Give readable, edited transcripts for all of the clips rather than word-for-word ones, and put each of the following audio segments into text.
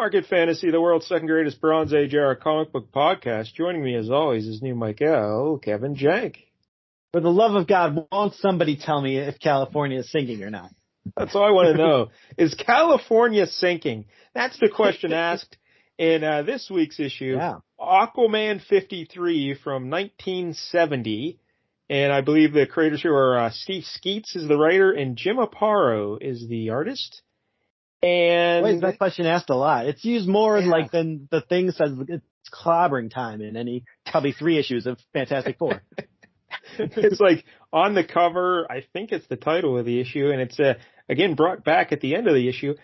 Market Fantasy, the world's second greatest Bronze Age era comic book podcast. Joining me, as always, is new Michael, Kevin Jank. For the love of God, won't somebody tell me if California is sinking or not? That's all I want to know. Is California sinking? That's the question asked in this week's issue. Yeah. Aquaman 53 from 1970. And I believe the creators here are Steve Skeates is the writer and Jim Aparo is the artist. And Wait, that question asked a lot. It's used more than the thing says it's clobbering time in any probably 3 issues of Fantastic Four. It's like on the cover, I think it's the title of the issue, and it's again brought back at the end of the issue.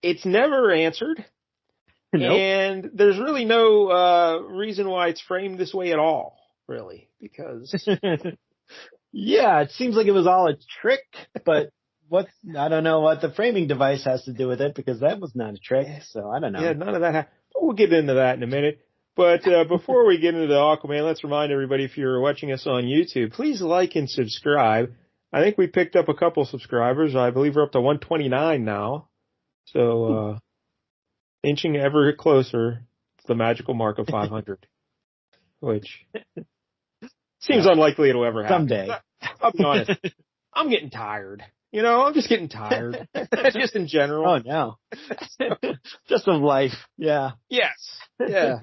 It's never answered, Nope. and there's really no reason why it's framed this way at all, really, because yeah, it seems like it was all a trick, but I don't know what the framing device has to do with it, because that was not a trick, so I don't know. Yeah, none of that happened. We'll get into that in a minute. But before we get into the Aquaman, let's remind everybody, if you're watching us on YouTube, please like and subscribe. I think we picked up a couple subscribers. I believe we're up to 129 now. So inching ever closer to the magical mark of 500, which seems unlikely it'll ever happen. Someday. I'll be honest. I'm getting tired. You know, I'm just getting tired. Just in general. Oh, no. Just of life. Yeah. Yes. Yeah.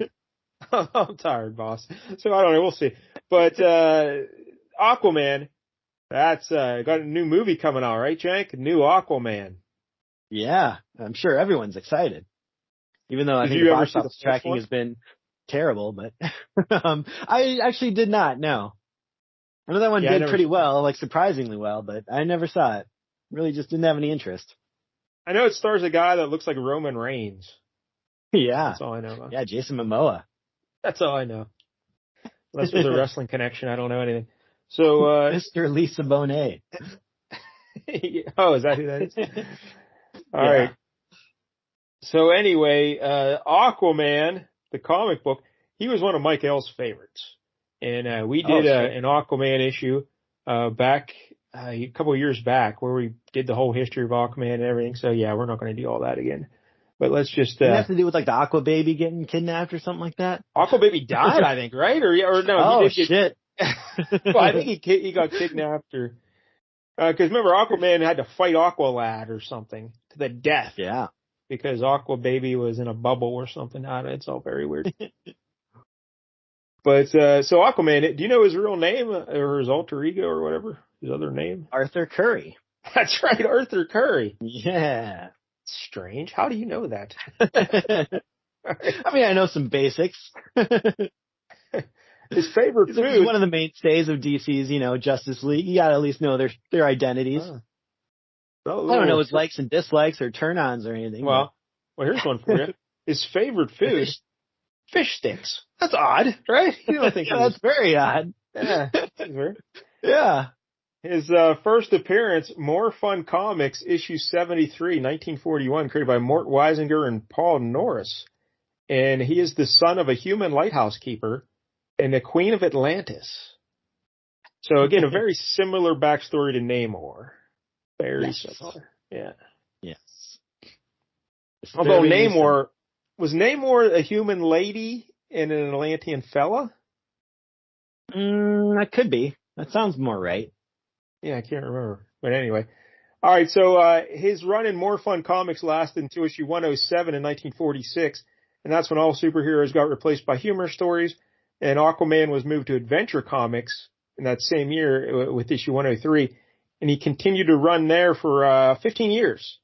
I'm tired, boss. So I don't know. We'll see. But Aquaman, that's got a new movie coming out, right, Jank? New Aquaman. Yeah. I'm sure everyone's excited. Even though I think the box office tracking has been terrible, but I actually did not, no. I know that one did pretty well, like surprisingly well, but I never saw it. Really just didn't have any interest. I know it stars a guy that looks like Roman Reigns. Yeah. That's all I know about. Yeah, Jason Momoa. That's all I know. Unless there's a wrestling connection, I don't know anything. So, Mr. Lisa Bonet. Oh, is that who that is? All right. So anyway, Aquaman, the comic book, he was one of Mike L's favorites. And we did an Aquaman issue back a couple of years back where we did the whole history of Aquaman and everything. So, yeah, we're not going to do all that again. But let's just... Does it have to do with, like, the Aqua Baby getting kidnapped or something like that? Aqua Baby died, I think, right? Or no, oh, he did shit. Well, I think he got kidnapped or... Because remember, Aquaman had to fight Aqualad or something to the death. Yeah. Because Aqua Baby was in a bubble or something. It's all very weird. But, so Aquaman, do you know his real name or his alter ego or whatever? His other name? Arthur Curry. That's right, Arthur Curry. Yeah. Strange. How do you know that? I mean, I know some basics. His favorite food. He's one of the mainstays of DC's, Justice League. You gotta at least know their identities. I don't know his likes and dislikes or turn-ons or anything. Well, here's one for you. His favorite food. Fish sticks. That's odd, right? You don't think that's very odd. Yeah. That's weird. Yeah. His first appearance, More Fun Comics, issue 73, 1941, created by Mort Weisinger and Paul Norris. And he is the son of a human lighthouse keeper and the Queen of Atlantis. So again, a very similar backstory to Namor. Very similar. Yeah. Yes. Although was Namor a human lady and an Atlantean fella? That could be. That sounds more right. Yeah, I can't remember. But anyway. All right, so his run in More Fun Comics lasted until issue 107 in 1946, and that's when all superheroes got replaced by humor stories, and Aquaman was moved to Adventure Comics in that same year with issue 103, and he continued to run there for 15 years,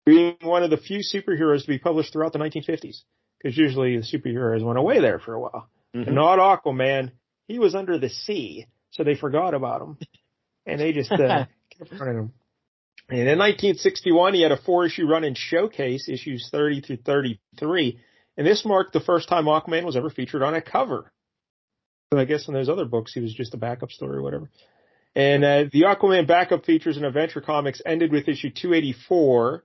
being one of the few superheroes to be published throughout the 1950s, because usually the superheroes went away there for a while. Mm-hmm. And not Aquaman. He was under the sea, so they forgot about him. And they just kept running him. And in 1961, he had a 4-issue run in Showcase, issues 30 through 33. And this marked the first time Aquaman was ever featured on a cover. So I guess in those other books, he was just a backup story or whatever. And the Aquaman backup features in Adventure Comics ended with issue 284.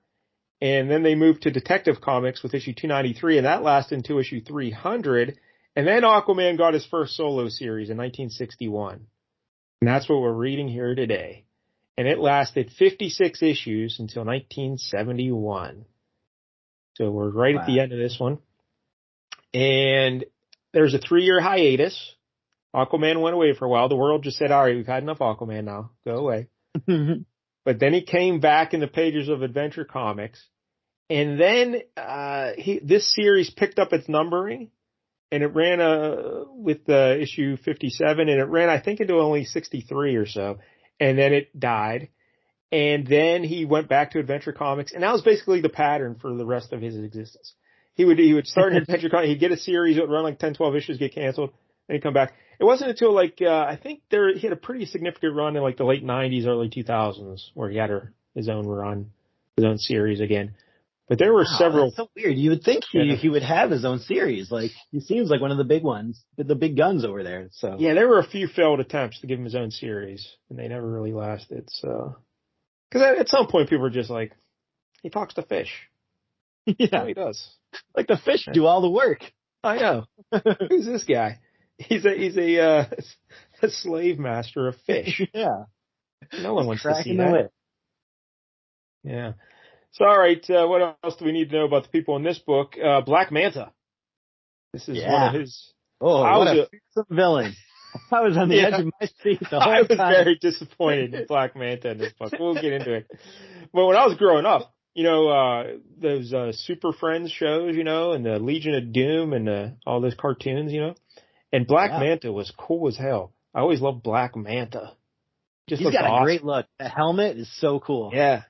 And then they moved to Detective Comics with issue 293. And that lasted until issue 300. And then Aquaman got his first solo series in 1961. And that's what we're reading here today. And it lasted 56 issues until 1971. So we're right at the end of this one. And there's a 3-year hiatus. Aquaman went away for a while. The world just said, all right, we've had enough Aquaman now. Go away. But then he came back in the pages of Adventure Comics. And then this series picked up its numbering. And it ran with issue 57. And it ran, I think, into only 63 or so. And then it died. And then he went back to Adventure Comics. And that was basically the pattern for the rest of his existence. He would start an Adventure Comics. He'd get a series. It would run like 10, 12 issues, get canceled. And he'd come back. It wasn't until I think he had a pretty significant run in like the late 90s, early 2000s where he had his own run, his own series again. But there were several. That's so weird. You would think he would have his own series. Like, he seems like one of the big ones, the big guns over there. So yeah, there were a few failed attempts to give him his own series, and they never really lasted. So, because at some point people were just like, he talks to fish. Yeah, he does. Like the fish do all the work. I know. Who's this guy? He's a slave master of fish. Yeah. No one wants to see that. Yeah. So, all right, what else do we need to know about the people in this book? Black Manta. This is one of his... Oh, what a fearsome villain. I was on the edge of my seat the whole time. I was very disappointed in Black Manta in this book. We'll get into it. But when I was growing up, those Super Friends shows, and the Legion of Doom and all those cartoons, and Black Manta was cool as hell. I always loved Black Manta. He's got a great look. The helmet is so cool. Yeah.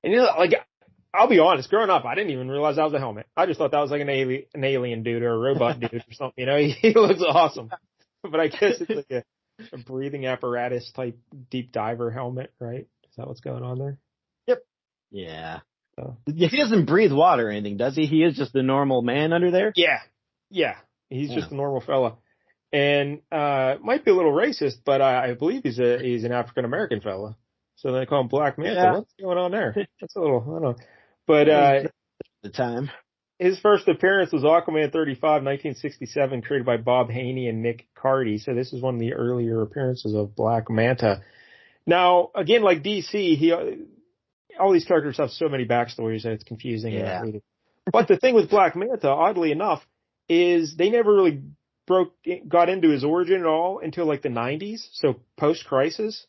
And I'll be honest, growing up, I didn't even realize that was a helmet. I just thought that was like an alien dude or a robot dude or something. He looks awesome. But I guess it's like a breathing apparatus type deep diver helmet, right? Is that what's going on there? Yep. Yeah. So. He doesn't breathe water or anything, does he? He is just the normal man under there? Yeah. Yeah. He's just a normal fella. And might be a little racist, but I believe he's an African American fella. So they call him Black Manta. Yeah. What's going on there? That's a little, I don't know. But the time. His first appearance was Aquaman 35, 1967, created by Bob Haney and Nick Cardy. So this is one of the earlier appearances of Black Manta. Now, again, like DC, all these characters have so many backstories that it's confusing. Yeah. But the thing with Black Manta, oddly enough, is they never really got into his origin at all until like the 90s, so post-Crisis.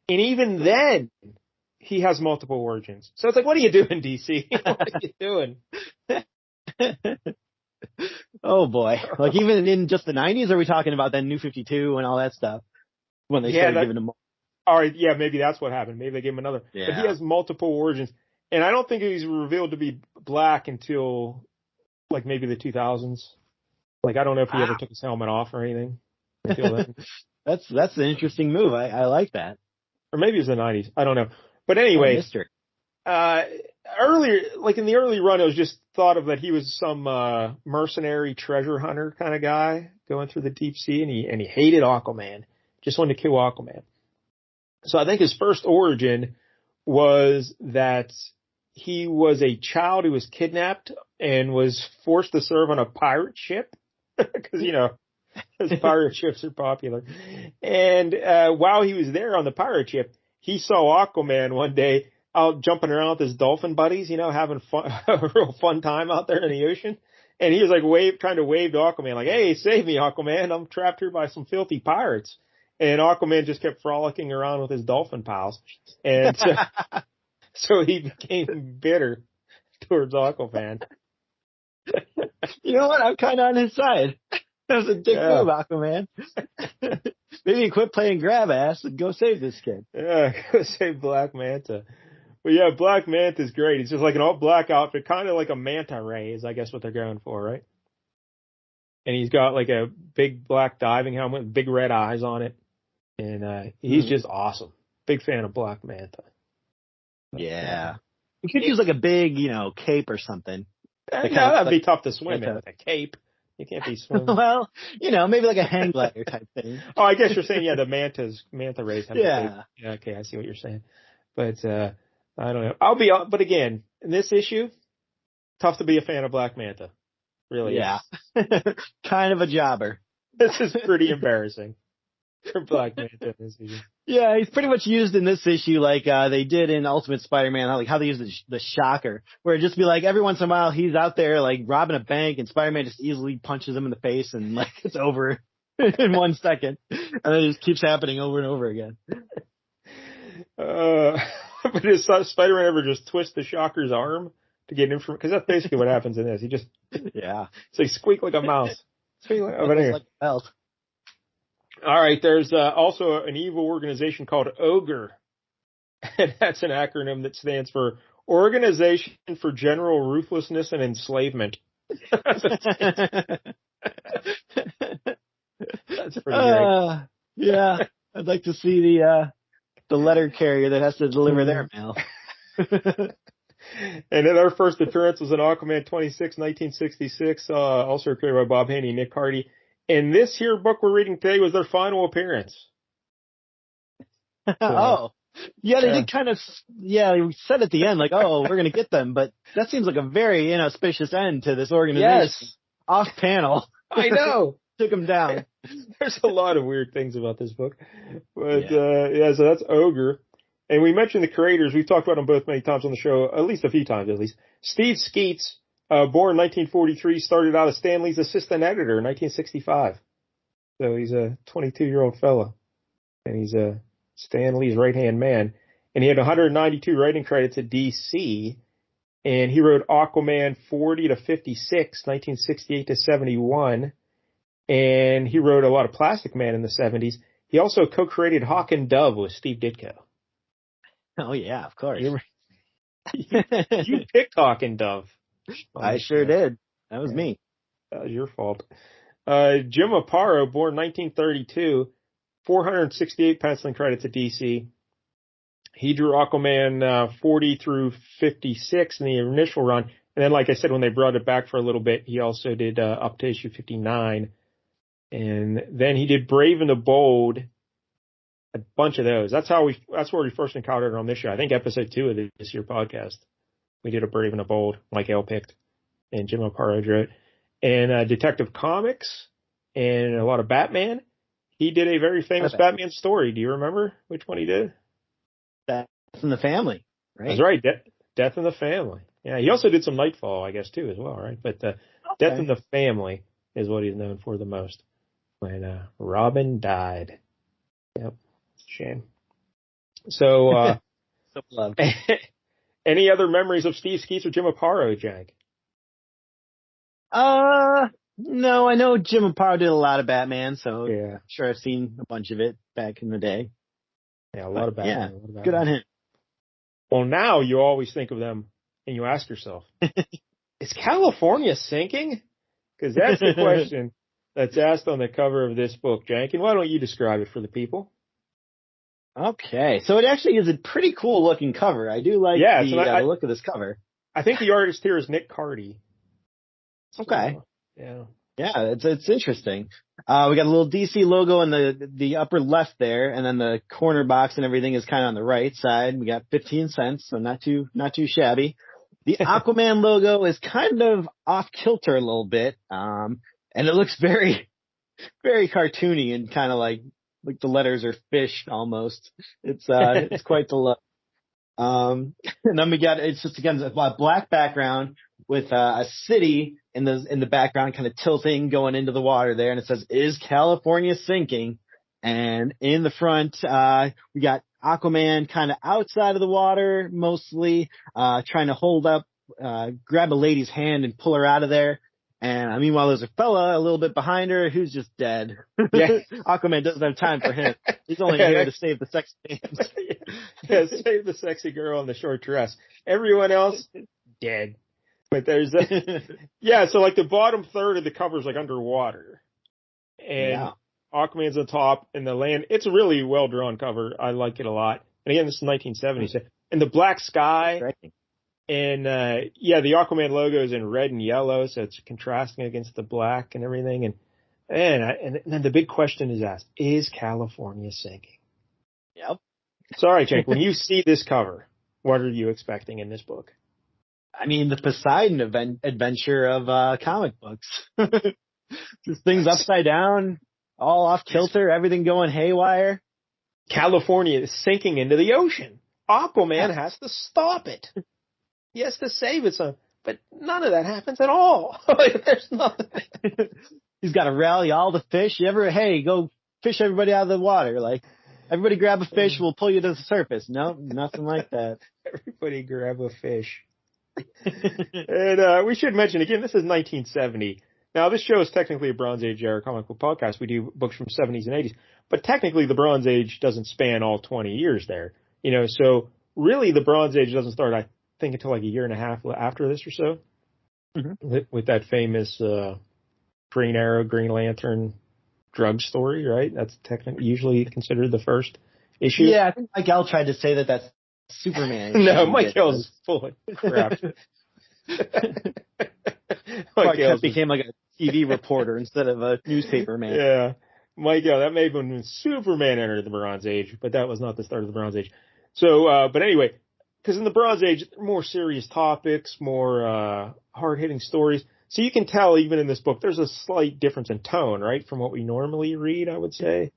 And even then, he has multiple origins. So it's like, what are you doing, DC? What are you doing? Oh, boy. Like, even in just the 90s, are we talking about then New 52 and all that stuff? When they started giving him... All right, yeah, maybe that's what happened. Maybe they gave him another. Yeah. But he has multiple origins. And I don't think he's revealed to be black until, like, maybe the 2000s. Like, I don't know if he ever took his helmet off or anything. Until then. That's an interesting move. I like that. Or maybe it was the 90s. I don't know. But anyway, earlier, like in the early run, it was just thought of that he was some mercenary treasure hunter kind of guy going through the deep sea, and he hated Aquaman. Just wanted to kill Aquaman. So I think his first origin was that he was a child who was kidnapped and was forced to serve on a pirate ship because, those pirate ships are popular. And while he was there on the pirate ship, he saw Aquaman one day out jumping around with his dolphin buddies, having fun, a real fun time out there in the ocean. And he was like trying to wave to Aquaman, like, "Hey, save me, Aquaman! I'm trapped here by some filthy pirates." And Aquaman just kept frolicking around with his dolphin pals, and so he became bitter towards Aquaman. You know what? I'm kind of on his side. That was a dick move, Aquaman. Maybe quit playing grab ass and go save this kid. Yeah, go save Black Manta. Well, yeah, Black Manta's great. It's just like an all black outfit, kind of like a manta ray is I guess what they're going for, right? And he's got like a big black diving helmet with big red eyes on it. And he's just awesome. Big fan of Black Manta. Yeah. You could use like a big, cape or something. That'd be tough to swim in with a cape. You can't be swimming. Well, maybe like a hang glider type thing. Oh, I guess you're saying, the manta rays have a big, okay, I see what you're saying. But, I don't know. But again, in this issue, tough to be a fan of Black Manta. Really. Yeah. Kind of a jobber. This is pretty embarrassing. for Black Manta this issue. Yeah, he's pretty much used in this issue like they did in Ultimate Spider-Man, how they use the shocker, where it just be like every once in a while he's out there like robbing a bank and Spider-Man just easily punches him in the face and like it's over in 1 second. And then it just keeps happening over and over again. But does Spider-Man ever just twist the shocker's arm to get information? Because that's basically what happens in this. He just, it's like squeak like a mouse. Squeak like, but anyway. Like a belt. All right, there's also an evil organization called Ogre, and that's an acronym that stands for Organization for General Ruthlessness and Enslavement. That's pretty great. Yeah, I'd like to see the letter carrier that has to deliver their mail. And then our first appearance was in Aquaman 26, 1966, also created by Bob Haney and Nick Hardy. And this here book we're reading today was their final appearance. Oh. Yeah, they did kind of, we said at the end, like, oh, we're going to get them. But that seems like a very inauspicious end to this organization. Yes. Off panel. I know. Took them down. There's a lot of weird things about this book. But, so that's Ogre. And we mentioned the creators. We've talked about them both many times on the show, at least a few times at least. Steve Skeates, born 1943, started out as Stan Lee's assistant editor in 1965. So he's a 22-year-old fella. And he's Stan Lee's right-hand man. And he had 192 writing credits at DC. And he wrote Aquaman 40 to 56, 1968 to 71. And he wrote a lot of Plastic Man in the 70s. He also co-created Hawk and Dove with Steve Ditko. Oh, yeah, of course. You picked Hawk and Dove. I sure did. That was me. That was your fault. Jim Aparo, born 1932, 468 penciling credits at DC. He drew Aquaman 40 through 56 in the initial run. And then, like I said, when they brought it back for a little bit, he also did up to issue 59. And then he did Brave and the Bold, a bunch of those. That's where we first encountered it on this show. I think episode 2 of this year podcast. We did a Brave and a Bold, Mike L picked, and Jim Aparo drew it. And Detective Comics and a lot of Batman. He did a very famous Batman story. Do you remember which one he did? Death in the Family, right? That's right, Death in the Family. Yeah, he also did some Nightfall, I guess, too, as well, right? But Death in the Family is what he's known for the most. When Robin died. Yep. Shame. So, so loved. Any other memories of Steve Skeates or Jim Aparo, Jack? No, I know Jim Aparo did a lot of Batman, so I'm sure I've seen a bunch of it back in the day. Yeah, a lot of Batman. Yeah, good on him. Well, now you always think of them and you ask yourself, is California sinking? Because that's the question that's asked on the cover of this book, Jank. And why don't you describe it for the people? Okay, so it actually is a pretty cool looking cover. I do like the look of this cover. I think the artist here is Nick Hardy. Okay. So, yeah, it's interesting. We got a little DC logo in the upper left there, and then the corner box and everything is kind of on the right side. We got 15 cents, so not too shabby. The Aquaman logo is kind of off kilter a little bit, and it looks very, very cartoony and kind of like the letters are fish almost. It's quite the look. And then it's just again a black background with a city in the background kind of tilting going into the water there, and it says, "Is California sinking?" And in the front, we got Aquaman kind of outside of the water, mostly trying to hold up, grab a lady's hand and pull her out of there. And meanwhile, there's a fella a little bit behind her who's just dead. Yeah. Aquaman doesn't have time for him. He's only here to save the sexy dames. Save the sexy girl in the short dress. Everyone else, dead. But there's so like the bottom third of the cover is like underwater. And Aquaman's on top and the land. It's a really well drawn cover. I like it a lot. And again, this is 1970s. And the black sky. And, the Aquaman logo is in red and yellow, so it's contrasting against the black and everything. And then the big question is asked, is California sinking? Yep. Sorry, Jake, when you see this cover, what are you expecting in this book? I mean, the Poseidon adventure of comic books. Just things upside down, all off kilter, everything going haywire. California is sinking into the ocean. Aquaman has to stop it. He has to save it, but none of that happens at all. There's nothing. He's got to rally all the fish. Hey, go fish everybody out of the water. Like, everybody grab a fish, we'll pull you to the surface. No, nothing like that. Everybody grab a fish. And we should mention, again, this is 1970. Now, this show is technically a Bronze Age era comic book podcast. We do books from 70s and 80s. But technically, the Bronze Age doesn't span all 20 years there. So really the Bronze Age doesn't start, I think, until like a year and a half after this or so. Mm-hmm. With that famous Green Arrow, Green Lantern drug story, right? That's technically usually considered the first issue. Yeah, I think Mike L tried to say that that's Superman. No, Mike L's full of crap. Mike L became like a TV reporter instead of a newspaper man. Yeah. Mike L, that may have been when Superman entered the Bronze Age, but that was not the start of the Bronze Age. So, but anyway, because in the Bronze Age, more serious topics, more hard-hitting stories. So you can tell even in this book, there's a slight difference in tone, right, from what we normally read, I would say.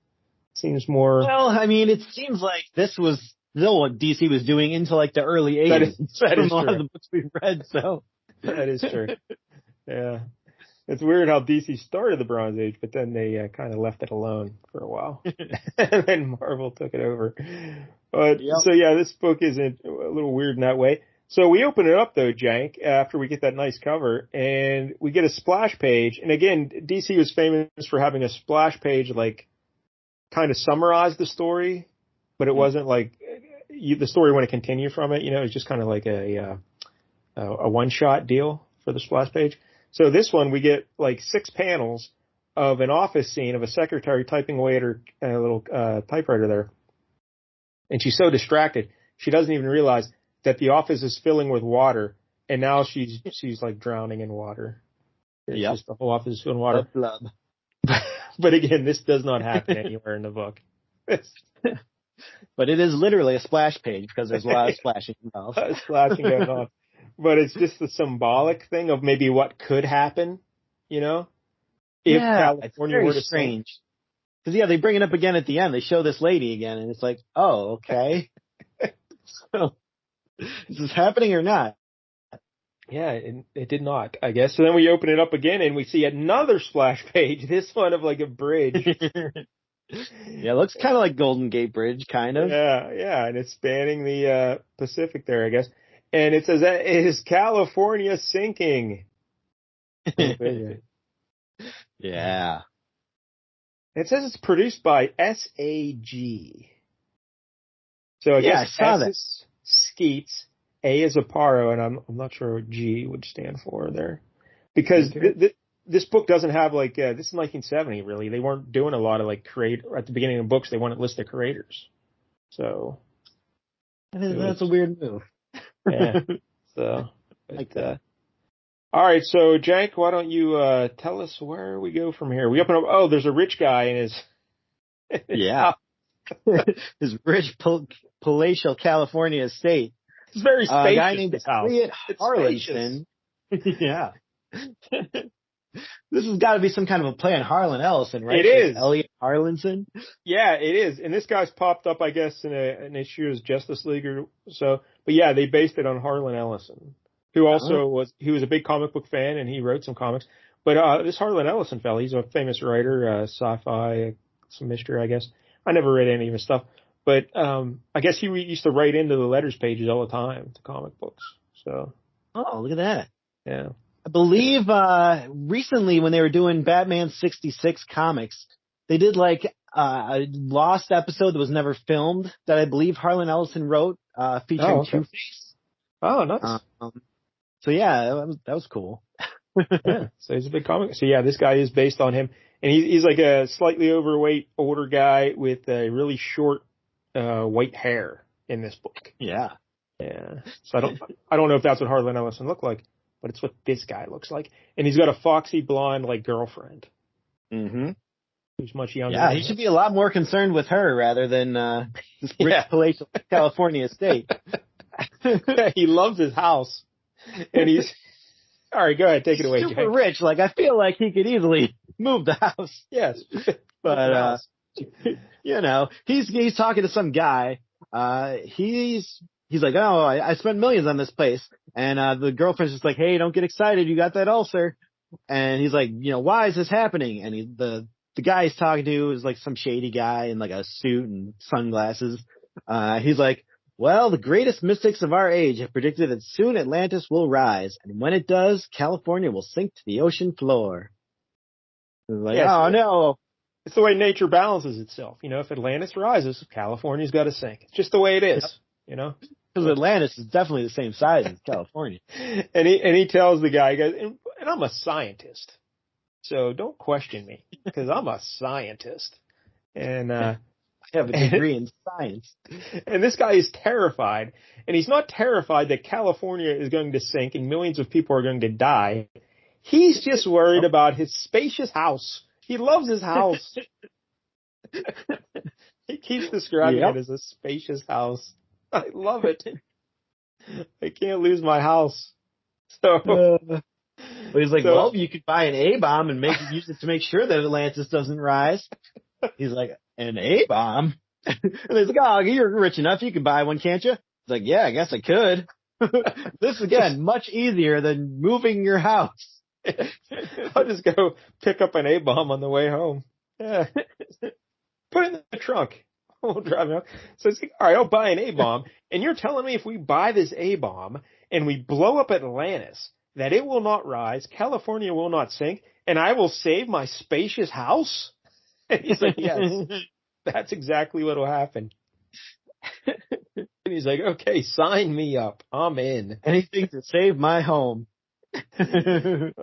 Seems more... Well, I mean, it seems like this was still what DC was doing into like the early 80s. That is from a lot of the books we've read, so... That is true. Yeah. It's weird how DC started the Bronze Age, but then they kind of left it alone for a while. And then Marvel took it over. But So yeah, this book is a little weird in that way. So we open it up though, Jank, after we get that nice cover, and we get a splash page. And again, DC was famous for having a splash page like kind of summarize the story, but it wasn't like the story wouldn't continue from it. It was just kind of like a one-shot deal for the splash page. So this one, we get like 6 panels of an office scene of a secretary typing away at her little typewriter there. And she's so distracted, she doesn't even realize that the office is filling with water, and now she's like drowning in water. It's just the whole office is filling with water. But again, this does not happen anywhere in the book. But it is literally a splash page because there's a lot of splashing involved. Splashing going on. But it's just the symbolic thing of maybe what could happen, if California were to strange. Because, they bring it up again at the end. They show this lady again, and it's like, oh, okay. So, is this happening or not? Yeah, it did not, I guess. So then we open it up again, and we see another splash page, this one of like a bridge. Yeah, it looks kind of like Golden Gate Bridge, kind of. Yeah, and it's spanning the Pacific there, I guess. And it says, is California sinking? Yeah. It says it's produced by SAG. So I guess S is Skeates, A is Aparo, and I'm not sure what G would stand for there. Because this book doesn't have this is 1970 really. They weren't doing a lot of at the beginning of books, they wouldn't list the creators. So. That's a weird move. Yeah. So, like that. All right. So, Jank, why don't you tell us where we go from here? We open up. Oh, there's a rich guy in his. His rich palatial California estate. It's very spacious. A guy named Elliot Harlinson. Yeah. This has got to be some kind of a play on Harlan Ellison, right? It is. Elliot Harlinson. Yeah, it is. And this guy's popped up, I guess, in an issue as Justice League or so. But yeah, they based it on Harlan Ellison, who also was a big comic book fan, and he wrote some comics. But this Harlan Ellison fella, he's a famous writer, sci-fi, some mystery, I guess. I never read any of his stuff. But I guess he used to write into the letters pages all the time to comic books. So. Oh, look at that. Yeah. I believe recently when they were doing Batman 66 comics, they did a lost episode that was never filmed that I believe Harlan Ellison wrote featuring Two-Face. Oh, nice. So yeah, that was cool. Yeah, so he's a big comic. So yeah, this guy is based on him, and he's like a slightly overweight older guy with a really short white hair in this book. Yeah. Yeah. So I don't know if that's what Harlan Ellison looked like, but it's what this guy looks like. And he's got a foxy blonde girlfriend. Mm-hmm. Who's much younger. Yeah, he should be a lot more concerned with her rather than this rich palatial California estate. He loves his house. And he's all right, go ahead, take it away, super Jake. rich. I feel like he could easily move the house. Yes. But, he's talking to some guy. He's like, oh, I spent millions on this place. And, the girlfriend's just like, hey, don't get excited. You got that ulcer. And he's like, why is this happening? And the guy he's talking to is like some shady guy in like a suit and sunglasses. He's like, well, the greatest mystics of our age have predicted that soon Atlantis will rise. And when it does, California will sink to the ocean floor. Like, no. It's the way nature balances itself. If Atlantis rises, California's got to sink. It's just the way it is, Because Atlantis is definitely the same size as California. And he tells the guy, he goes, and I'm a scientist, so don't question me, because I'm a scientist. And I have a degree in science. And this guy is terrified. And he's not terrified that California is going to sink and millions of people are going to die. He's just worried about his spacious house. He loves his house. He keeps describing it as a spacious house. I love it. I can't lose my house. So, but he's like, well, you could buy an A-bomb and use it to make sure that Atlantis doesn't rise. He's like, an A-bomb? And he's like, oh, you're rich enough. You can buy one, can't you? He's like, yeah, I guess I could. This, again, much easier than moving your house. I'll just go pick up an A-bomb on the way home. Yeah. Put it in the trunk. We'll drive out. So it's like, all right, I'll buy an A-bomb. And you're telling me if we buy this A-bomb and we blow up Atlantis, that it will not rise, California will not sink, and I will save my spacious house? And he's like, yes, that's exactly what will happen. And he's like, okay, sign me up. I'm in. Anything to save my home. So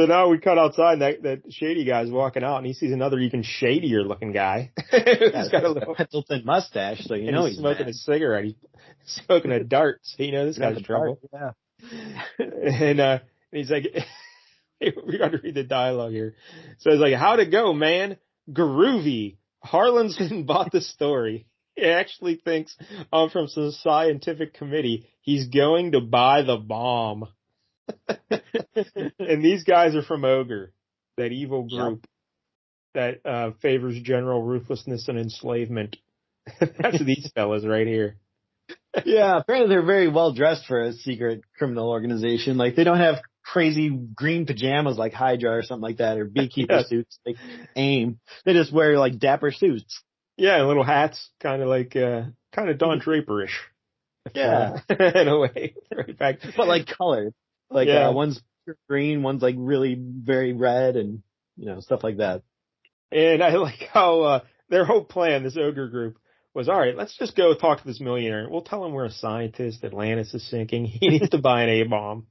now we cut outside, and that shady guy's walking out, and he sees another even shadier looking guy. He's got a little Pendleton mustache, so he's smoking a cigarette. He's smoking a dart, so this guy's in trouble. Yeah. And he's like, we got to read the dialogue here. So he's like, how'd it go, man? Groovy. Harlanson bought the story. He actually thinks I'm from some scientific committee. He's going to buy the bomb. And these guys are from Ogre, that evil group that favors general ruthlessness and enslavement. That's these fellas right here. Yeah, apparently they're very well dressed for a secret criminal organization. Like, they don't have crazy green pajamas like Hydra or something like that, or beekeeper suits like AIM. They just wear like dapper suits. Yeah, and little hats, kind of Don Draper-ish. Yeah, in a way, right back. But like colored. Like one's green, one's like really very red, and stuff like that. And I like how their whole plan, this Ogre group, was, all right, let's just go talk to this millionaire. We'll tell him we're a scientist. Atlantis is sinking. He needs to buy an A-bomb.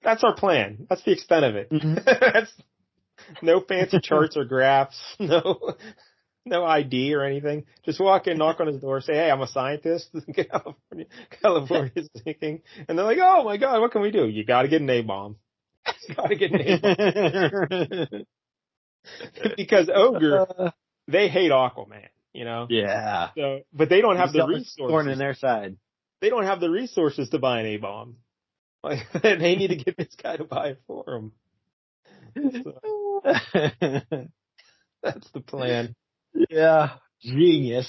That's our plan. That's the extent of it. Mm-hmm. That's no fancy charts or graphs. No ID or anything. Just walk in, knock on his door, say, hey, I'm a scientist. California's sinking. And they're like, oh my God, what can we do? You gotta get an A-bomb. You gotta get an A-bomb. Because Ogre, they hate Aquaman, Yeah. So, but they don't have the resources. Thorn in their side. They don't have the resources to buy an A-bomb. Like, they need to get this guy to buy it for them. So, that's the plan. Yeah, genius.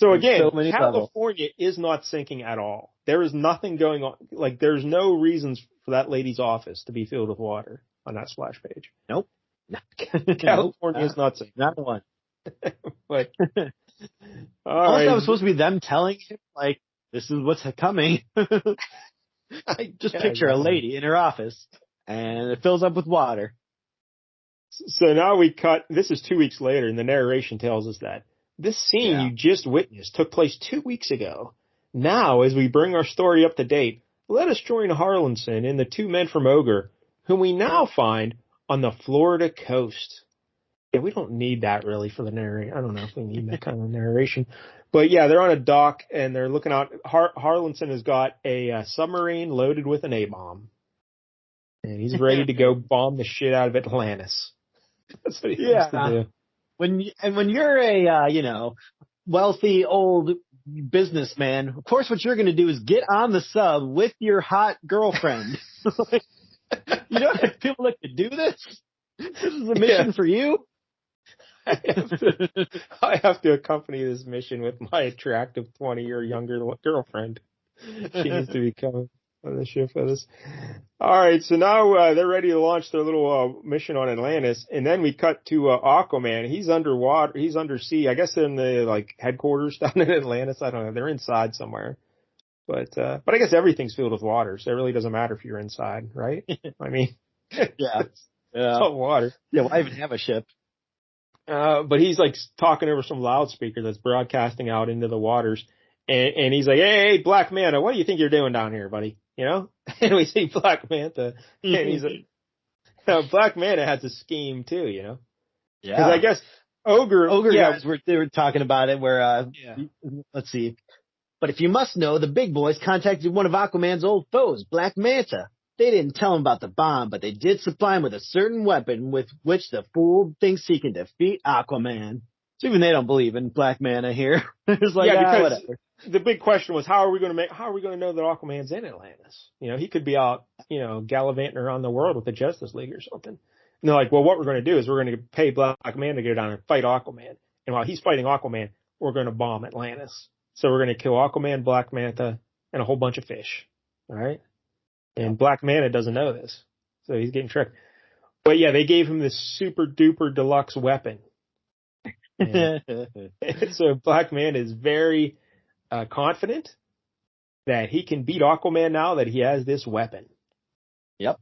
So again, California is not sinking at all. There is nothing going on. Like, there's no reasons for that lady's office to be filled with water on that splash page. Nope. California is not sinking. Not one. But also, that was supposed to be them telling him, like, this is what's coming. Just picture a lady in her office, and it fills up with water. So now we cut, this is 2 weeks later, and the narration tells us that this scene you just witnessed took place 2 weeks ago. Now, as we bring our story up to date, let us join Harlanson and the two men from Ogre, whom we now find on the Florida coast. Yeah, we don't need that really for the narration. I don't know if we need that kind of narration. But yeah, they're on a dock, and they're looking out. Harlanson has got a submarine loaded with an A-bomb. And he's ready to go bomb the shit out of Atlantis. That's what he wants to do. When you're a wealthy old businessman, of course what you're going to do is get on the sub with your hot girlfriend. You don't have people that can do this. This is a mission for you. I have to accompany this mission with my attractive 20-year younger girlfriend. She needs to be coming on the ship with us. All right, so now they're ready to launch their little mission on Atlantis, and then we cut to Aquaman. He's underwater. He's undersea. I guess they're in the headquarters down in Atlantis. I don't know. They're inside somewhere. But I guess everything's filled with water, so it really doesn't matter if you're inside, right? I mean, yeah, it's all water. Yeah, why even have a ship? But he's talking over some loudspeaker that's broadcasting out into the waters, and he's like, "Hey, Black Manta, what do you think you're doing down here, buddy?" You know? And we see Black Manta, and he's like, Black Manta has a scheme too, you know? Yeah. Because I guess Ogre guys they were talking about it where let's see. But if you must know, the big boys contacted one of Aquaman's old foes, Black Manta. They didn't tell him about the bomb, but they did supply him with a certain weapon with which the fool thinks he can defeat Aquaman. So even they don't believe in Black Manta here. It's like, because whatever. The big question was, how are we going to know that Aquaman's in Atlantis? You know, he could be out, gallivanting around the world with the Justice League or something. And they're like, well, what we're going to do is we're going to pay Black Manta to go down and fight Aquaman. And while he's fighting Aquaman, we're going to bomb Atlantis. So we're going to kill Aquaman, Black Manta, and a whole bunch of fish. All right? And Black Manta doesn't know this. So he's getting tricked. But yeah, they gave him this super duper deluxe weapon. So Black Manta is very confident that he can beat Aquaman now that he has this weapon. Yep.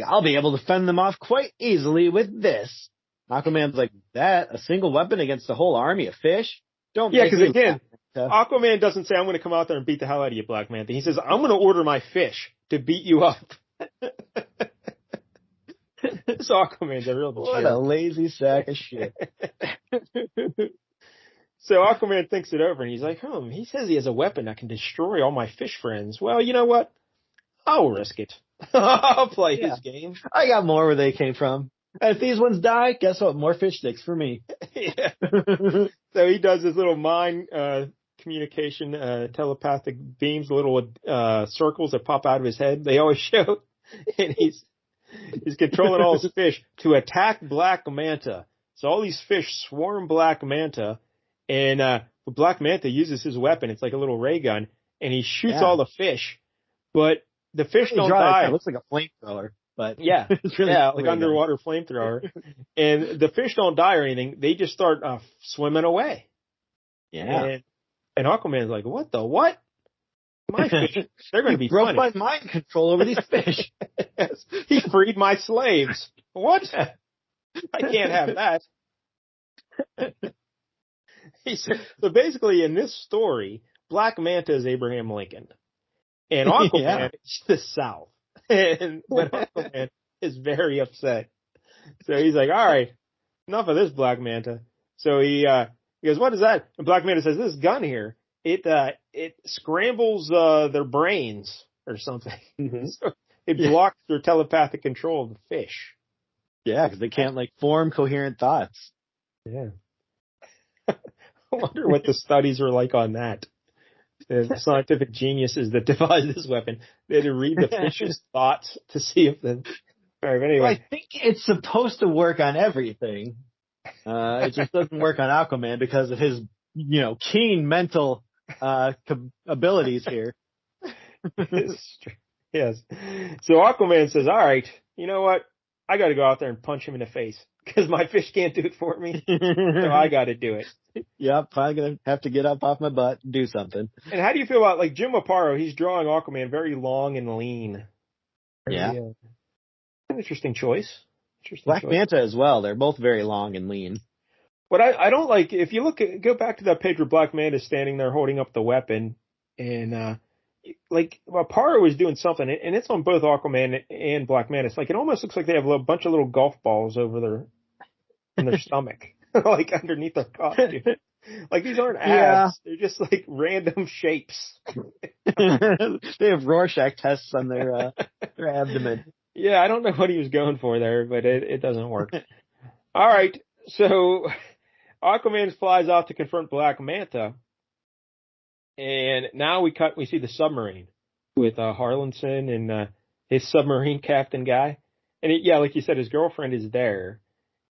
I'll be able to fend them off quite easily with this. Aquaman's like, that? A single weapon against a whole army of fish? Because again, Aquaman doesn't say, I'm going to come out there and beat the hell out of you, Black Manta. He says, I'm going to order my fish to beat you up. This Aquaman's a real What a lazy sack of shit. So Aquaman thinks it over, and he's like, he says he has a weapon that can destroy all my fish friends. Well, you know what? I'll risk it. I'll play his game. I got more where they came from. And if these ones die, guess what? More fish sticks for me. Yeah. So he does his little mind communication, telepathic beams, little circles that pop out of his head. They always show. And he's controlling all his fish to attack Black Manta. So all these fish swarm Black Manta. And Black Manta uses his weapon. It's like a little ray gun. And he shoots all the fish. But the fish don't die. It looks like a flamethrower. But yeah, it's really like underwater flamethrower. And the fish don't die or anything. They just start swimming away. Yeah. And Aquaman's like, what? My fish, they're going to be broke my mind control over these fish. Yes. He freed my slaves. What? I can't have that. He said, so basically in this story, Black Manta is Abraham Lincoln. And Aquaman is the South. But Aquaman is very upset. So he's like, all right, enough of this, Black Manta. So he goes, what is that? And Black Manta says, this gun here, it scrambles their brains or something. Mm-hmm. So it blocks their telepathic control of the fish. Yeah, because they can't form coherent thoughts. Yeah. I wonder what the studies were like on that. The scientific geniuses that devised this weapon, they had to read the fish's thoughts to see if the. All right, anyway, well, I think it's supposed to work on everything. It just doesn't work on Aquaman because of his, keen mental abilities here. Yes. So Aquaman says, "All right, you know what? I got to go out there and punch him in the face because my fish can't do it for me. So I got to do it." Yep, I'm going to have to get up off my butt and do something. And how do you feel about, Jim Aparo? He's drawing Aquaman very long and lean. Yeah. An interesting choice. Black Manta as well. They're both very long and lean. What I don't like, if you go back to that page where Black Manta is standing there holding up the weapon, and Aparo is doing something, and it's on both Aquaman and Black Manta. It's it almost looks like they have a bunch of little golf balls over in their stomach. Underneath their costume. These aren't abs. Yeah. They're just random shapes. They have Rorschach tests on their abdomen. Yeah, I don't know what he was going for there, but it doesn't work. All right, so Aquaman flies out to confront Black Manta, and now we see the submarine with Harlinson and his submarine captain guy. And like you said, his girlfriend is there.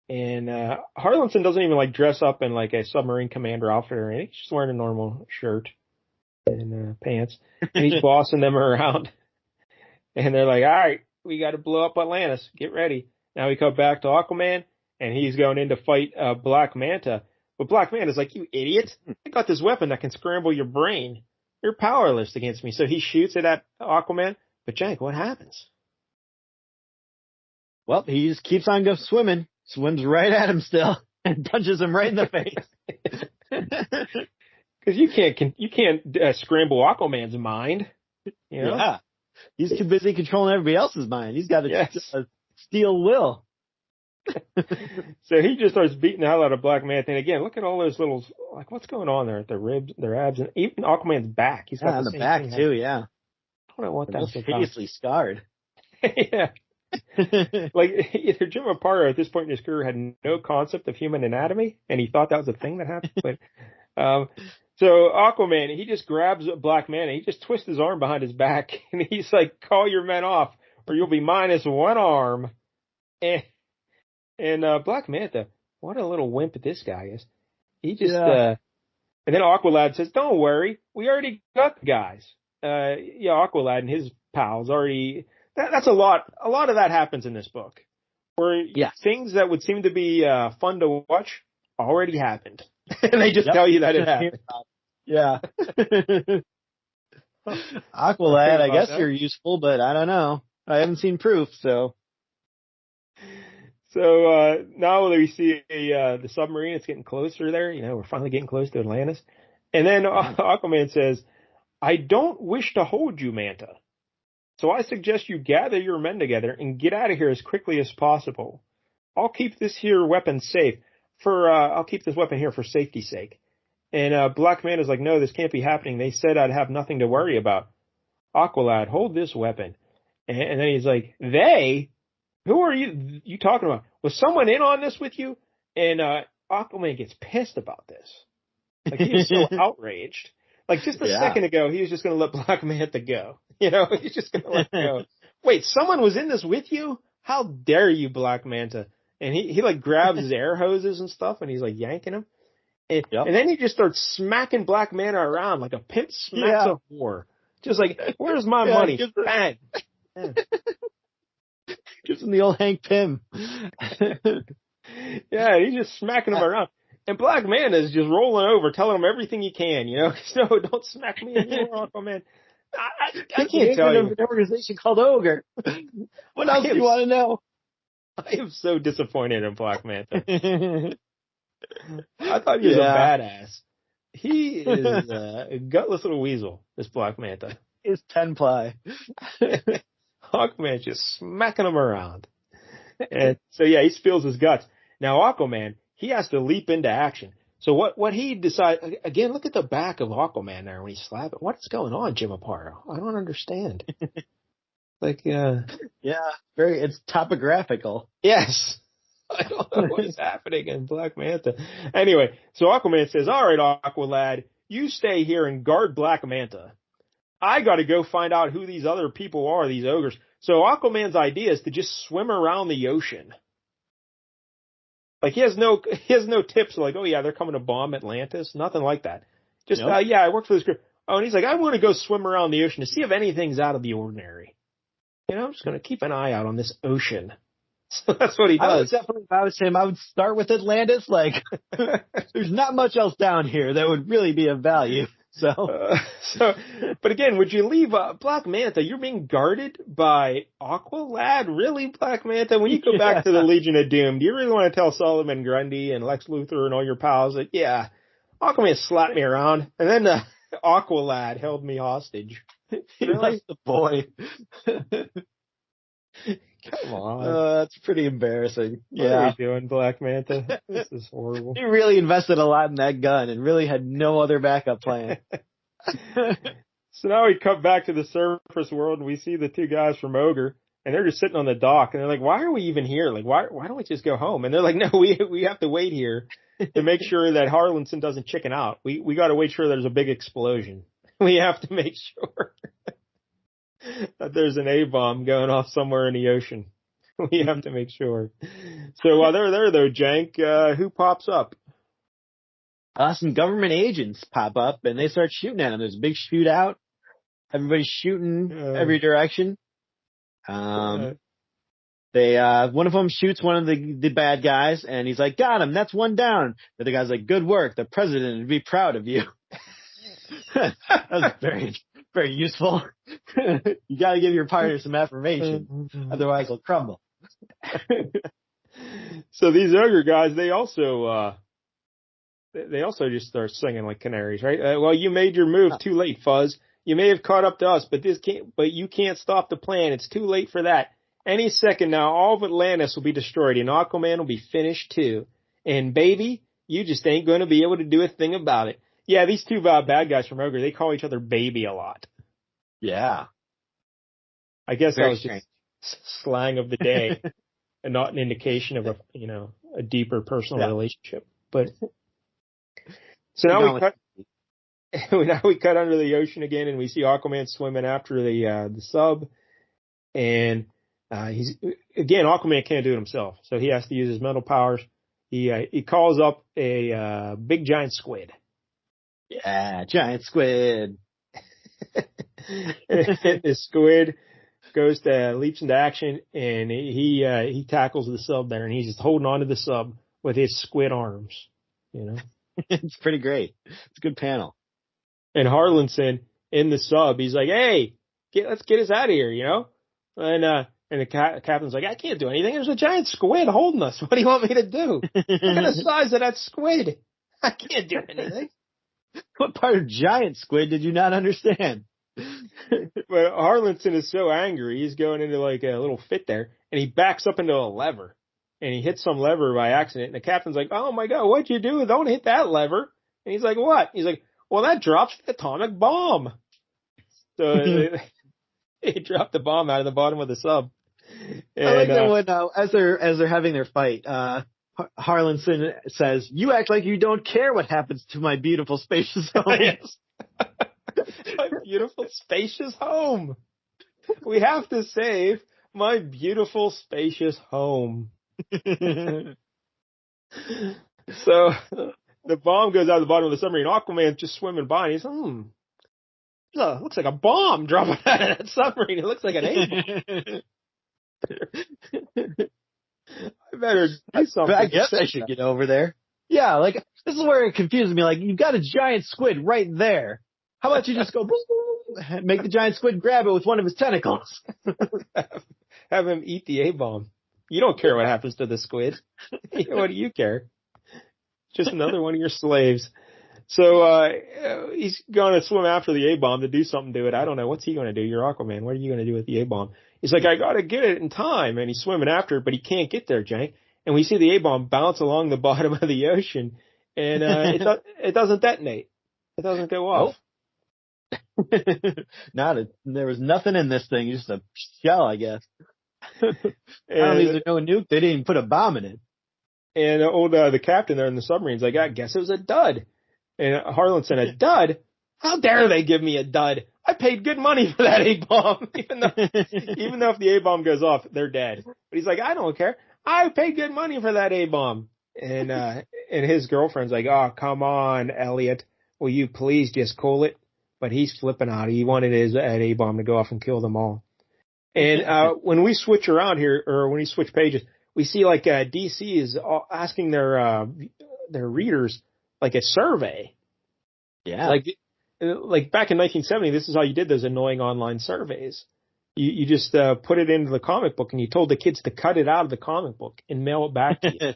And Harlinson doesn't even like dress up in like a submarine commander outfit or anything. He's just wearing a normal shirt and pants. And he's bossing them around. And they're like, all right, we got to blow up Atlantis. Get ready. Now we come back to Aquaman, and he's going in to fight Black Manta. But Black Manta's like, you idiot. I got this weapon that can scramble your brain. You're powerless against me. So he shoots it at Aquaman. But Jank, what happens? Well, he just keeps on going swimming, swims right at him still, and punches him right in the face. Because you can't scramble Aquaman's mind. You know? Yeah. He's too busy controlling everybody else's mind. He's got a steel will. So he just starts beating the hell out of Black Manta. And again, look at all those little, like, what's going on there at their ribs, their abs, and even Aquaman's back. He's got on the back too, yeah. I don't know what that's about. Hideously scarred. Yeah. Like, either Jim Aparo at this point in his career had no concept of human anatomy, and he thought that was a thing that happened. But, so Aquaman, he just grabs Black Manta, he just twists his arm behind his back, and he's like, call your men off, or you'll be minus one arm. And Black Manta, what a little wimp this guy is. He just, and then Aqualad says, don't worry, we already got the guys. Aqualad and his pals already, that's a lot of that happens in this book. Where things that would seem to be fun to watch already happened. And they just tell you that it happened. Yeah. Aqualad, I guess you're useful, but I don't know. I haven't seen proof, so. So now we see the submarine. It's getting closer there. You know, we're finally getting close to Atlantis. And then Aquaman says, I don't wish to hold you, Manta. So I suggest you gather your men together and get out of here as quickly as possible. I'll keep this here weapon safe. I'll keep this weapon here for safety's sake. And Black Manta's like, no, this can't be happening. They said I'd have nothing to worry about. Aqualad, hold this weapon. And then he's like, they? Who are you talking about? Was someone in on this with you? And Aquaman gets pissed about this. Like, he is so outraged. Like, just a second ago, he was just going to let Black Manta go. You know, he's just going to let go. Wait, someone was in this with you? How dare you, Black Manta? And he like grabs his air hoses and stuff, and he's like yanking them. And then he just starts smacking Black Manta around like a pimp smacks a whore. Just like, where's my money? Bang. Gives him the old Hank Pym. Yeah, he's just smacking him around. And Black Manta is just rolling over, telling him everything he can, you know? No, don't smack me anymore, Aquaman. I can't tell you. An organization called Ogre. What else do you want to know? I am so disappointed in Black Manta. I thought he was a badass. He is a gutless little weasel, this Black Manta. He's 10-ply. Aquaman's just smacking him around. And so, he spills his guts. Now, Aquaman, he has to leap into action. So what he decides, again, look at the back of Aquaman there when he's slapping. What's going on, Jim Aparo? I don't understand. It's topographical. Yes. I don't know what's happening in Black Manta. Anyway, so Aquaman says, all right, Aqualad, you stay here and guard Black Manta. I got to go find out who these other people are, these ogres. So Aquaman's idea is to just swim around the ocean. Like, he has no tips like, oh yeah, they're coming to bomb Atlantis. Nothing like that. Just, I work for this group. Oh, and he's like, I want to go swim around the ocean to see if anything's out of the ordinary. You know, I'm just going to keep an eye out on this ocean. So that's what he does. If I was him, I would start with Atlantis. Like, there's not much else down here that would really be of value. But again, would you leave Black Manta? You're being guarded by Aqualad? Really, Black Manta? When you go back to the Legion of Doom, do you really want to tell Solomon Grundy and Lex Luthor and all your pals that, Aquaman slapped me around, and then Aqualad held me hostage? Really? The boy. Come on. That's pretty embarrassing. What are we doing, Black Manta? This is horrible. He really invested a lot in that gun and really had no other backup plan. So now we come back to the surface world and we see the two guys from Ogre, and they're just sitting on the dock, and they're like, why are we even here? Like, why don't we just go home? And they're like, no, we have to wait here to make sure that Harlinson doesn't chicken out. We got to wait sure there's a big explosion. We have to make sure that there's an A-bomb going off somewhere in the ocean. We have to make sure. So while they're there, though, Jank, who pops up? Some government agents pop up, and they start shooting at them. There's a big shootout. Everybody's shooting every direction. One of them shoots one of the bad guys, and he's like, "Got him. That's one down." The other guy's like, "Good work. The president would be proud of you." That was very, very useful. You got to give your partner some affirmation, otherwise he'll crumble. So these ogre guys, they also just start singing like canaries, right? Well, you made your move too late, Fuzz. You may have caught up to us, but you can't stop the plan. It's too late for that. Any second now, all of Atlantis will be destroyed, and Aquaman will be finished too. And baby, you just ain't going to be able to do a thing about it. Yeah, these two bad guys from Ogre, they call each other baby a lot. Yeah. I guess that was just slang of the day and not an indication of a deeper personal relationship. But so now we cut under the ocean again, and we see Aquaman swimming after the sub, and Aquaman can't do it himself, so he has to use his mental powers. He calls up a big giant squid. Yeah, giant squid. The squid leaps into action, and he tackles the sub there, and he's just holding on to the sub with his squid arms. It's pretty great. It's a good panel. And Harlinson in the sub, he's like, "Hey, let's get us out of here," And the captain's like, "I can't do anything. There's a giant squid holding us. What do you want me to do? Look at the size of that squid. I can't do anything." What part of giant squid did you not understand? But Harlinson is so angry, he's going into like a little fit there, and he backs up into a lever, and he hits some lever by accident, and the captain's like, "Oh my God, what'd you do? Don't hit that lever." And he's like, "What?" He's like, "Well, that drops the atomic bomb." So he dropped the bomb out of the bottom of the sub. And, I like that when, as they're having their fight, Harlinson says, "You act like you don't care what happens to my beautiful spacious home." Yes. My beautiful spacious home. We have to save my beautiful spacious home. So the bomb goes out of the bottom of the submarine. Aquaman's just swimming by, and he's looks like a bomb dropping out of that submarine. It looks like an A-bomb. I better do something. I guess I should get over there. Yeah, like, this is where it confuses me. Like, you've got a giant squid right there. How about you just go, make the giant squid grab it with one of his tentacles? Have him eat the A-bomb. You don't care what happens to the squid. What do you care? Just another one of your slaves. So he's going to swim after the A-bomb to do something to it. I don't know. What's he going to do? You're Aquaman. What are you going to do with the A-bomb? He's like, "I got to get it in time." And he's swimming after it, but he can't get there, Jank. And we see the A-bomb bounce along the bottom of the ocean, and it doesn't detonate. It doesn't go off. Nope. There was nothing in this thing, just a shell, I guess. I don't think there's no nuke. They didn't even put a bomb in it. And the captain there in the submarine's like, "I guess it was a dud." And Harlinson, "A dud? How dare they give me a dud? I paid good money for that A-bomb." Even though if the A-bomb goes off, they're dead. But he's like, "I don't care. I paid good money for that A-bomb." And his girlfriend's like, "Oh, come on, Elliot. Will you please just cool it?" But he's flipping out. He wanted his A-bomb to go off and kill them all. And when we switch around here, or when we switch pages, we see like DC is asking their readers like a survey. Yeah. Like back in 1970, this is how you did those annoying online surveys. You just put it into the comic book, and you told the kids to cut it out of the comic book and mail it back to you.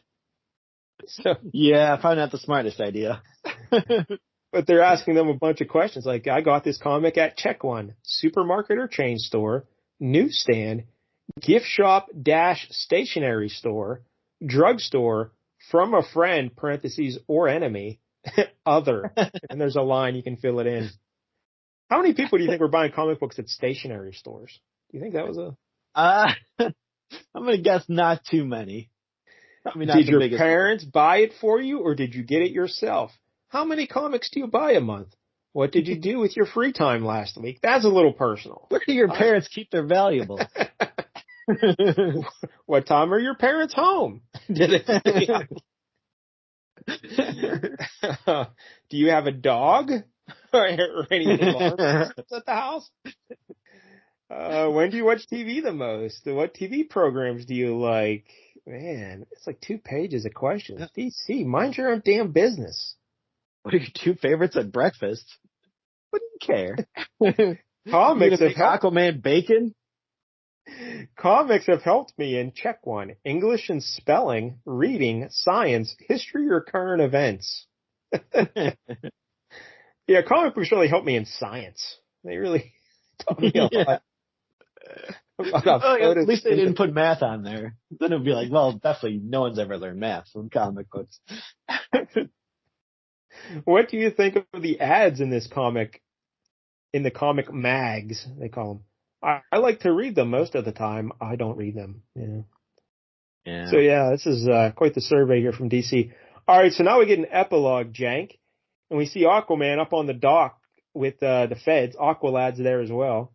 So, yeah, probably not the smartest idea. But they're asking them a bunch of questions like, "I got this comic at Check One, supermarket or chain store, newsstand, gift shop / stationery store, drugstore, from a friend, parentheses, or enemy, other." And there's a line, you can fill it in. How many people do you think were buying comic books at stationery stores? Do you think that was a... I'm going to guess not too many. Did your parents buy it for you, or did you get it yourself? How many comics do you buy a month? What did you do with your free time last week? That's a little personal. Where do your parents keep their valuables? What time are your parents home? Did it? Do you have a dog or any alarm systems at the house? When do you watch TV the most? What TV programs do you like? Man, it's like 2 pages of questions. DC, mind your own damn business. What are your 2 favorites at breakfast? What do you care? Comics have Aquaman bacon? Comics have helped me in check 1. English and spelling, reading, science, history, or current events. Yeah, comic books really helped me in science. They really taught me a lot. At least they didn't put math on there. Then it would be like, well, definitely no one's ever learned math from comic books. What do you think of the ads in this comic, in the comic mags, they call them? I like to read them most of the time. I don't read them. Yeah. So yeah, this is quite the survey here from DC. All right, so now we get an epilogue, Jank, and we see Aquaman up on the dock with the feds. Aqualad's there as well,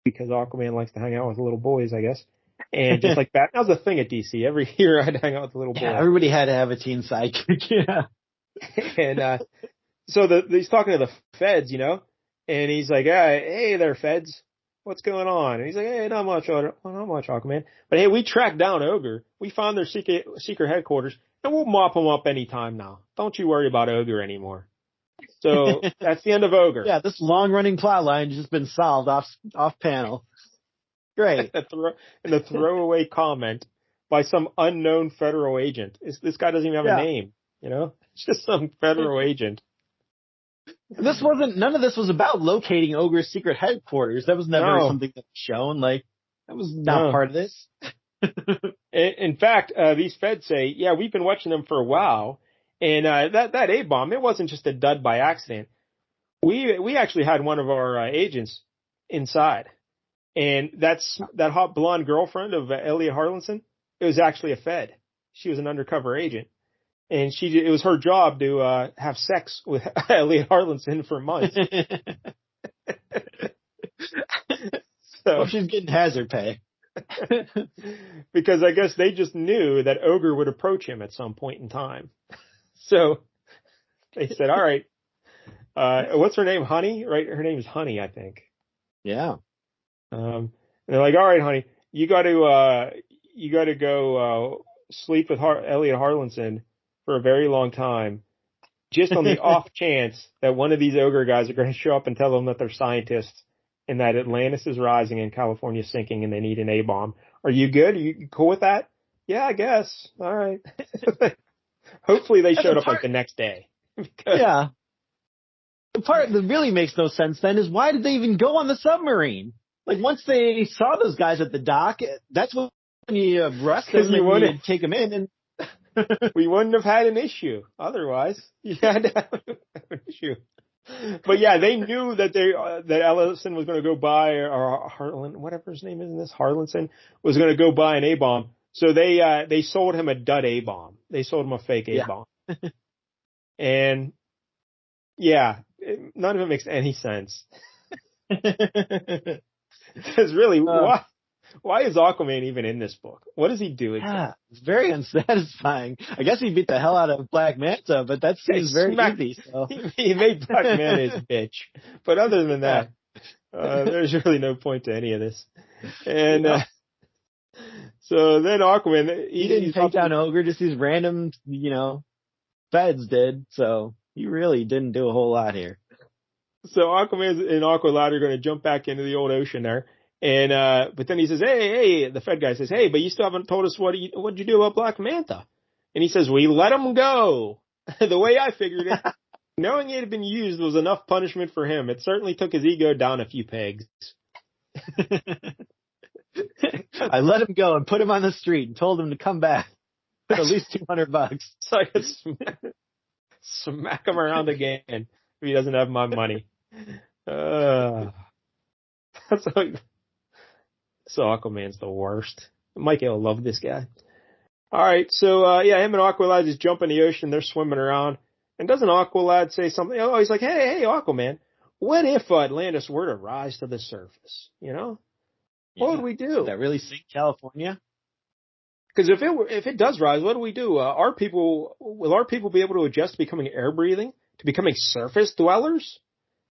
because Aquaman likes to hang out with little boys, I guess. And just like that, that was a thing at DC. Every year I'd hang out with a little boy. Yeah, everybody had to have a teen sidekick. Yeah. And so he's talking to the feds, and he's like, hey there, feds. What's going on? And he's like, hey, not much, Aquaman. But hey, we tracked down Ogre. We found their secret headquarters, and we'll mop them up anytime now. Don't you worry about Ogre anymore. So that's the end of Ogre. Yeah, this long-running plot line has just been solved off panel. Great. And the throwaway comment by some unknown federal agent. This guy doesn't even have a name, It's just some federal agent. None of this was about locating Ogre's secret headquarters. That was never something that was shown. Like, that was not part of this. In fact, these feds say, yeah, we've been watching them for a while. And that A-bomb, it wasn't just a dud by accident. We actually had one of our agents inside. And that hot blonde girlfriend of Elliot Harlinson, it was actually a fed. She was an undercover agent. And it was her job to have sex with Elliot Harlinson for months. So she's getting hazard pay. Because I guess they just knew that Ogre would approach him at some point in time. So they said, all right, what's her name? Honey, right? Her name is Honey, I think. Yeah. And they're like, all right, honey, you got to go sleep with Elliot Harlinson for a very long time, just on the off chance that one of these Ogre guys are going to show up and tell them that they're scientists and that Atlantis is rising and California sinking and they need an A-bomb. Are you good? Are you cool with that? Yeah, I guess. All right. Hopefully they showed up like the next day. Yeah. The part that really makes no sense then is, why did they even go on the submarine? Like, once they saw those guys at the dock, that's when you arrest them and you take them in, and we wouldn't have had an issue otherwise. You had to have an issue. But yeah, they knew that that Ellison was going to go buy, or Harlan, whatever his name is in this, Harlinson, was going to go buy an A-bomb. So they sold him a dud A-bomb. They sold him a fake A-bomb. And yeah, none of it makes any sense. Because really, why is Aquaman even in this book? What does he do exactly? Yeah, it's very unsatisfying. I guess he beat the hell out of Black Manta, but that seems very easy. So. He made Black Manta his bitch. But other than that, there's really no point to any of this. And so then Aquaman, he didn't take down Ogre, just these random, feds did. So he really didn't do a whole lot here. So Aquaman and Aqualad are going to jump back into the old ocean there. And, but then he says, hey, the Fed guy says, hey, but you still haven't told us what'd you do about Black Manta? And he says, we let him go. The way I figured it, knowing it had been used was enough punishment for him. It certainly took his ego down a few pegs. I let him go and put him on the street and told him to come back for at least $200. So I could smack him around again if he doesn't have my money. That's like, so Aquaman's the worst. Mikey will love this guy. All right, so him and Aqualad just jump in the ocean. They're swimming around, and doesn't Aqualad say something? Oh, he's like, hey, Aquaman, what if Atlantis were to rise to the surface? What would we do? Would that really sink California? Because if it does rise, what do we do? Will our people be able to adjust to becoming air breathing, to becoming surface dwellers?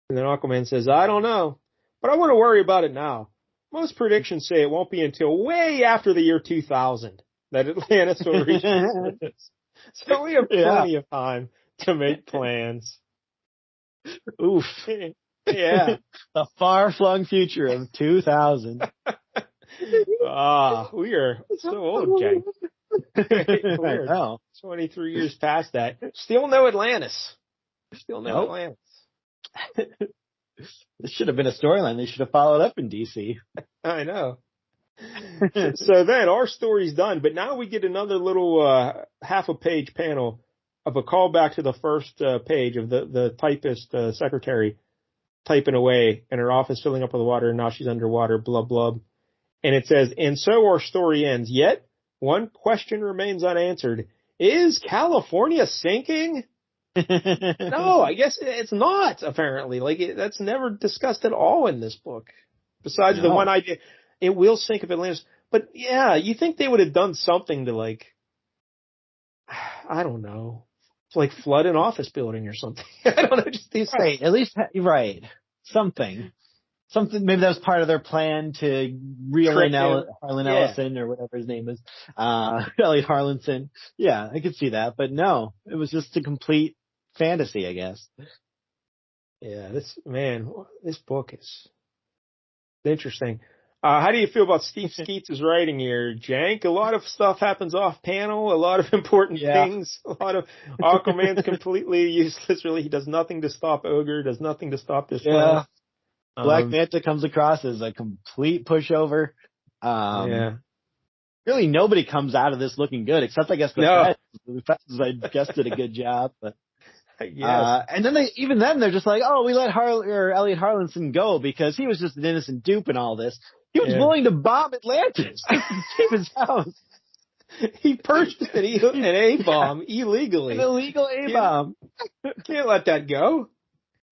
And then Aquaman says, I don't know, but I want to worry about it now. Most predictions say it won't be until way after the year 2000 that Atlantis will reach this. So we have plenty of time to make plans. Oof. Yeah. The far-flung future of 2000. We are so old, Jake. We're 23 years past that. Still no Atlantis. Atlantis. This should have been a storyline. They should have followed up in DC. I know. So then our story's done, but now we get another little half a page panel of a callback to the first page of the typist secretary typing away in her office, filling up with water, and now she's underwater, blub, blub. And it says, and so our story ends. Yet, one question remains unanswered. Is California sinking? No, I guess it's not, apparently. That's never discussed at all in this book. Besides the one idea, it will sink if Atlantis. But yeah, you think they would have done something to I don't know, flood an office building or something. I don't know, just these things. At least, something. Maybe that was part of their plan to reel in Harlan Ellison or whatever his name is. Elliot Harlanson. Yeah, I could see that. But no, it was just a complete fantasy, I guess. Yeah, this book is interesting. How do you feel about Steve Skeates' writing here, Jank? A lot of stuff happens off panel, a lot of important things, a lot of Aquaman's completely useless, really. He does nothing to stop Ogre, does nothing to stop this plan. Black Manta comes across as a complete pushover. Really, nobody comes out of this looking good, except I guess the Feds, I guess, did a good job. But and then they're just like, oh, we let Elliot Harlanson go because he was just an innocent dupe in all this. He was willing to bomb Atlantis to save his house. He purchased an A-bomb illegally. An illegal A-bomb. Can't let that go.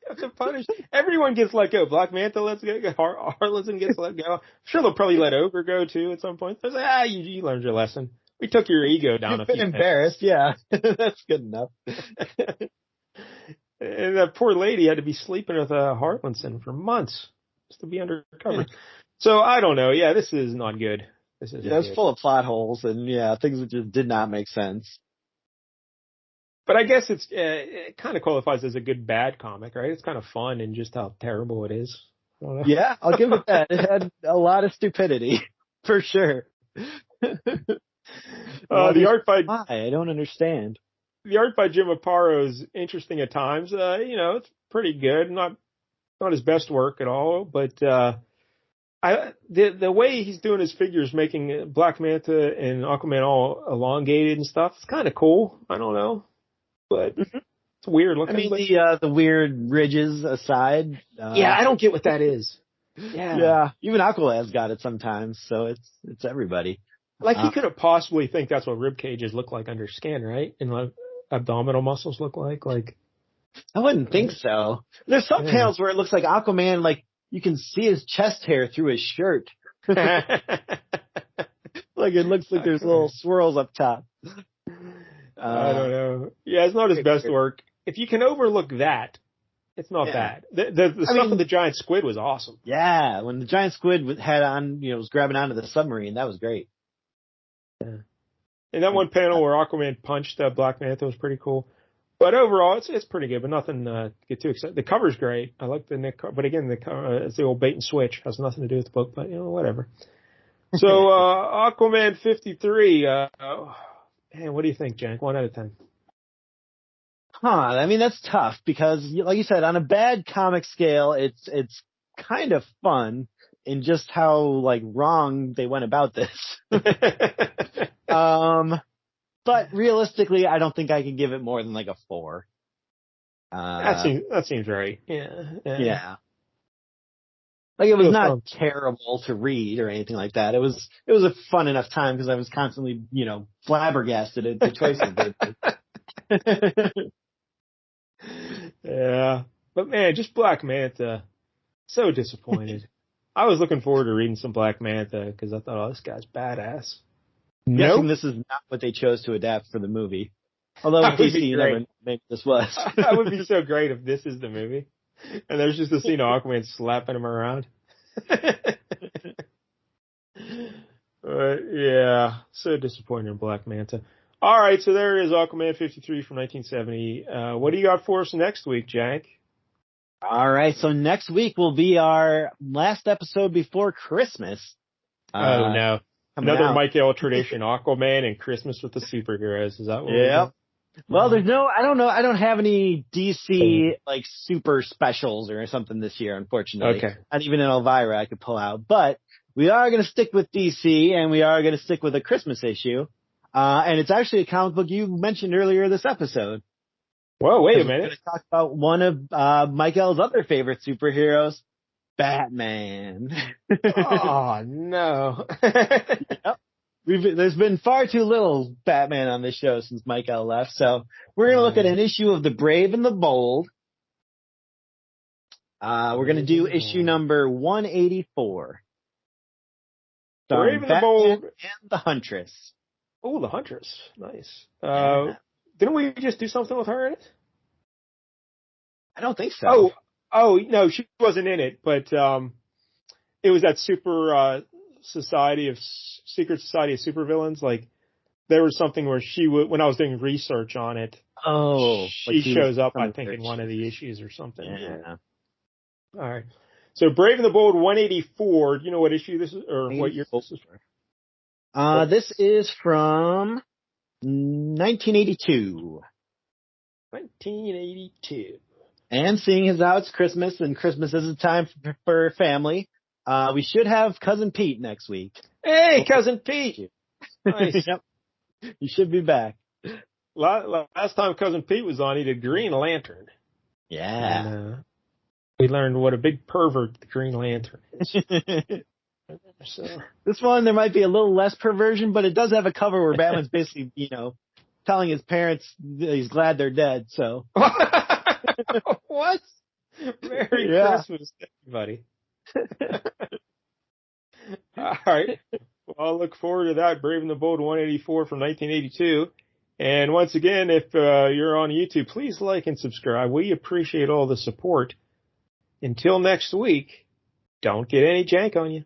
You have to punish. Everyone gets let go. Black Manta lets go. Harlanson gets let go. I'm sure they'll probably let Ogre go too at some point. They'll say, you learned your lesson. We took your ego down. You've been embarrassed. Yeah, that's good enough. And that poor lady had to be sleeping with Harlanson for months just to be undercover. So I don't know. Yeah, this is not good. It's full of plot holes and things that just did not make sense. But I guess it kind of qualifies as a good bad comic, right? It's kind of fun and just how terrible it is. Yeah, I'll give it that. It had a lot of stupidity, for sure. The art by I don't understand. The art by Jim Aparo is interesting at times. It's pretty good. Not his best work at all, but the way he's doing his figures, making Black Manta and Aquaman all elongated and stuff, it's kind of cool. I don't know, but it's weird looking. I mean, the weird ridges aside. I don't get what that is. Yeah. Even Aqualad's got it sometimes, so it's everybody. He couldn't possibly think that's what rib cages look like under skin, right? And abdominal muscles look like. I wouldn't think so. There's some panels where it looks like Aquaman, you can see his chest hair through his shirt. It looks like there's little swirls up top. I don't know. Yeah, it's not his best work. If you can overlook that, it's not bad. The stuff with the giant squid was awesome. Yeah, when the giant squid was grabbing onto the submarine, that was great. Yeah. And that one panel where Aquaman punched Black Manta was pretty cool. But overall, it's pretty good, but nothing to get too excited. The cover's great. I like the Nick, but again, it's the old bait and switch. Has nothing to do with the book, but whatever. So, Aquaman 53, man, what do you think, Jank? 1 out of 10. I mean, that's tough because, like you said, on a bad comic scale, it's kind of fun in just how, wrong they went about this. But realistically, I don't think I can give it more than a 4. That seems right. Yeah. It was not terrible to read or anything like that. It was a fun enough time because I was constantly, flabbergasted at the choices they made. Yeah. But man, just Black Manta. So disappointed. I was looking forward to reading some Black Manta because I thought, oh, this guy's badass. Nope. This is not what they chose to adapt for the movie. Although DC never made this was. That would be so great if this is the movie. And there's just a scene of Aquaman slapping him around. Yeah, so disappointing in Black Manta. All right, so there it is, Aquaman 53 from 1970. What do you got for us next week, Jack? All right, so next week will be our last episode before Christmas. Oh, no. Another Mike L. tradition, Aquaman and Christmas with the superheroes. Is that what we're doing? Well, I don't have any DC, like, super specials or something this year, unfortunately. Okay. Not even an Elvira I could pull out. But we are going to stick with DC, and we are going to stick with a Christmas issue. And it's actually a comic book you mentioned earlier this episode. Whoa, wait a minute. We're going to talk about one of Mike L's other favorite superheroes, Batman. Oh, no. Yep. There's been far too little Batman on this show since Mike L left, so we're going to look at an issue of The Brave and the Bold. We're going to do issue number 184. Brave and the Bold. And the Huntress. Oh, the Huntress. Nice. Didn't we just do something with her in it? I don't think so. Oh, no, she wasn't in it, but it was that secret society of supervillains. Like, there was something where when I was doing research on it, she shows up, I think, in one of the issues or something. Yeah. All right. So Brave and the Bold 184. Do you know what issue this is, or what year this is from? This is from 1982. 1982. And seeing as how it's Christmas and Christmas is a time for family, we should have Cousin Pete next week. Hey, Cousin Pete! Nice. Yep. You should be back. Last time Cousin Pete was on, he did Green Lantern. Yeah. And, we learned what a big pervert the Green Lantern is. So. This one, there might be a little less perversion, but it does have a cover where Batman's basically, telling his parents he's glad they're dead, so. What? Merry Christmas, everybody. All right. Well, I'll look forward to that. Brave and the Bold 184 from 1982. And once again, if you're on YouTube, please like and subscribe. We appreciate all the support. Until next week, don't get any jank on you.